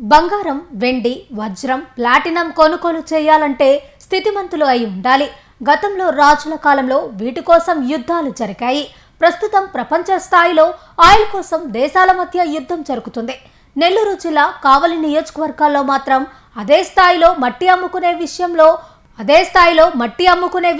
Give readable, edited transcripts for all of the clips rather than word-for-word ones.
బంగారం, వెండి, వజ్రం, ప్లాటినం కొనుగోలు చేయాలంటే స్థితిమంతులు అయి ఉండాలి. గతంలో రాజుల కాలంలో వీటి కోసం యుద్ధాలు జరిగాయి. ప్రస్తుతం ప్రపంచ స్థాయిలో ఆయిల్ కోసం దేశాల మధ్య యుద్ధం జరుగుతుంది. నెల్లూరు జిల్లా కావలి నియోజకవర్గాల్లో మాత్రం అదే స్థాయిలో మట్టి అమ్ముకునే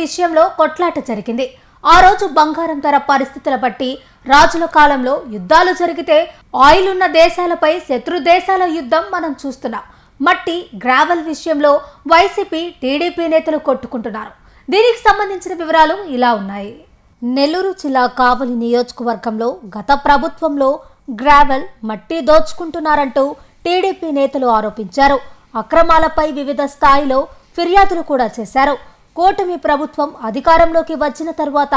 విషయంలో కొట్లాట జరిగింది. ఆ రోజు బంగారం ధర పరిస్థితుల బట్టి రాజుల కాలంలో యుద్ధాలు జరిగితే ఆయిల్ ఉన్న దేశాలపై శత్రు దేశాల యుద్ధం మనం చూస్తున్నాం. మట్టి, గ్రావెల్ విషయంలో వైసీపీ, టీడీపీ నేతలు కొట్టుకుంటున్నారు. దీనికి సంబంధించిన వివరాలు ఇలా ఉన్నాయి. నెల్లూరు జిల్లా కావలి నియోజకవర్గంలో గత ప్రభుత్వంలో గ్రావెల్, మట్టి దోచుకుంటున్నారంటూ టీడీపీ నేతలు ఆరోపించారు. అక్రమాలపై వివిధ స్థాయిలో ఫిర్యాదులు కూడా చేశారు. కూటమి ప్రభుత్వం అధికారంలోకి వచ్చిన తరువాత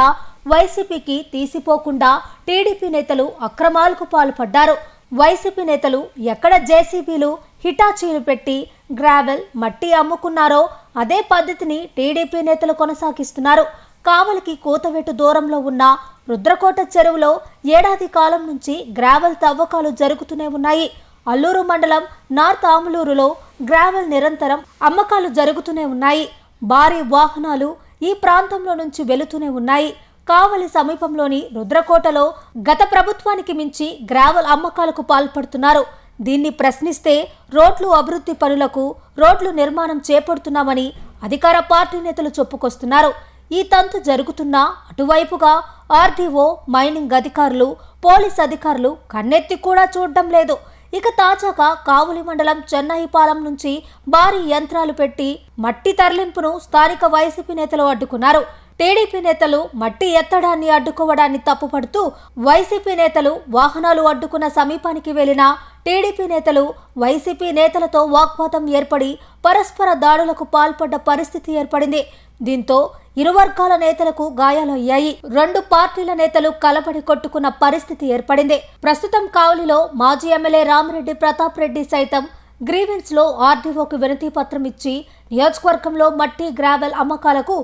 వైసీపీకి తీసిపోకుండా టీడీపీ నేతలు అక్రమాలకు పాల్పడ్డారు. వైసీపీ నేతలు ఎక్కడ జేసీబీలు, హిటాచీలు పెట్టి గ్రావెల్, మట్టి అమ్ముకున్నారో అదే పద్ధతిని టీడీపీ నేతలు కొనసాగిస్తున్నారు. కావలికి కూతవేటు దూరంలో ఉన్న రుద్రకోట చెరువులో ఏడాది కాలం నుంచి గ్రావెల్ తవ్వకాలు జరుగుతూనే ఉన్నాయి. అల్లూరు మండలం నార్త్ ఆములూరులో గ్రావెల్ నిరంతరం అమ్మకాలు జరుగుతూనే ఉన్నాయి. భారీ వాహనాలు ఈ ప్రాంతంలో నుంచి వెళుతూనే ఉన్నాయి. కావలి సమీపంలోని రుద్రకోటలో గత ప్రభుత్వానికి మించి గ్రావెల్ అమ్మకాలకు పాల్పడుతున్నారు. దీన్ని ప్రశ్నిస్తే రోడ్లు అభివృద్ధి పనులకు రోడ్లు నిర్మాణం చేపడుతున్నామని అధికార పార్టీ నేతలు చెప్పుకొస్తున్నారు. ఈ తంతు జరుగుతున్నా అటువైపుగా ఆర్డీఓ, మైనింగ్ అధికారులు, పోలీస్ అధికారులు కన్నెత్తి కూడా చూడడం లేదు. ఇక తాజాగా కావలి మండలం చెన్నైపాలెం నుంచి భారీ యంత్రాలు పెట్టి మట్టి తరలింపును స్థానిక వైసీపీ నేతలు అడ్డుకున్నారు. టీడీపీ నేతలు మట్టి ఎత్తడాన్ని అడ్డుకోవడాన్ని తప్పుపడుతూ వైసీపీ నేతలు వాహనాలు అడ్డుకున్న సమీపానికి వెళ్లిన టీడీపీ నేతలు వైసీపీ నేతలతో వాగ్వాదం ఏర్పడి పరస్పర దాడులకు పాల్పడ్డ పరిస్థితి ఏర్పడింది. దీంతో ఇరు వర్గాల నేతలకు గాయాలయ్యాయి. రెండు పార్టీల నేతలు కలబడి కొట్టుకున్న పరిస్థితి ఏర్పడింది. ప్రస్తుతం కావలిలో మాజీ ఎమ్మెల్యే రామిరెడ్డి ప్రతాప్ రెడ్డి సైతం గ్రీవెన్స్ లో ఆర్డీఓకు వినతి పత్రం ఇచ్చి నియోజకవర్గంలో మట్టి, గ్రావెల్ అమ్మకాలకు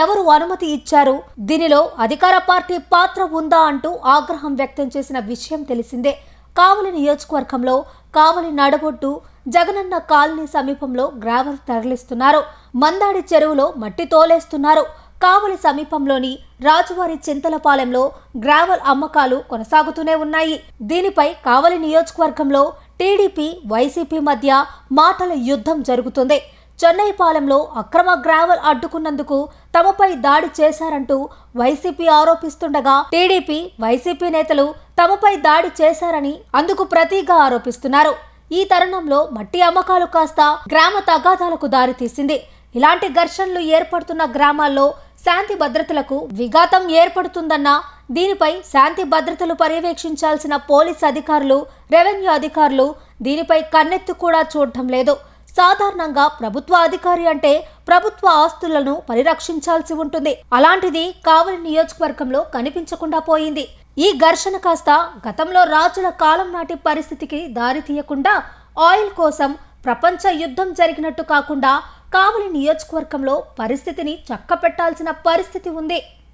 ఎవరు అనుమతి ఇచ్చారు, దీనిలో అధికార పార్టీ పాత్ర ఉందా అంటూ ఆగ్రహం వ్యక్తం చేసిన విషయం తెలిసిందే. కావలి నియోజకవర్గంలో కావలి నడబొడ్డు జగనన్న కాలనీ సమీపంలో గ్రావెల్ తరలిస్తున్నారు. మందాడి చెరువులో మట్టి తోలేస్తున్నారు. కావలి సమీపంలోని రాజువారి చింతలపాలెంలో గ్రావెల్ అమ్మకాలు కొనసాగుతూనే ఉన్నాయి. దీనిపై కావలి నియోజకవర్గంలో టీడీపీ, వైసీపీ మధ్య మాటల యుద్ధం జరుగుతుంది. చెన్నైపాలెంలో అక్రమ గ్రావెల్ అడ్డుకున్నందుకు తమపై దాడి చేశారంటూ వైసీపీ ఆరోపిస్తుండగా టీడీపీ, వైసీపీ నేతలు తమపై దాడి చేశారని అందుకు ప్రతిగా ఆరోపిస్తున్నారు. ఈ తరుణంలో మట్టి అమ్మకాలు కాస్త గ్రామ తగాదాలకు దారితీసింది. ఇలాంటి ఘర్షణలు ఏర్పడుతున్న గ్రామాల్లో శాంతి భద్రతలకు విఘాతం ఏర్పడుతుందన్న దీనిపై శాంతి భద్రతలు పర్యవేక్షించాల్సిన పోలీస్ అధికారులు, రెవెన్యూ అధికారులు దీనిపై కన్నెత్తి కూడా చూడటం లేదు. సాధారణంగా ప్రభుత్వ అధికారి అంటే ప్రభుత్వ ఆస్తులను పరిరక్షించాల్సి ఉంటుంది. అలాంటిది కావలి నియోజకవర్గంలో కనిపించకుండా పోయింది. ఈ ఘర్షణ కాస్త గతంలో రాజుల కాలం నాటి పరిస్థితికి దారి తీయకుండా ఆయిల్ కోసం ప్రపంచ యుద్ధం జరిగినట్టు కాకుండా కావలి నియోజకవర్గంలో పరిస్థితిని చక్కపెట్టాల్సిన పరిస్థితి ఉంది.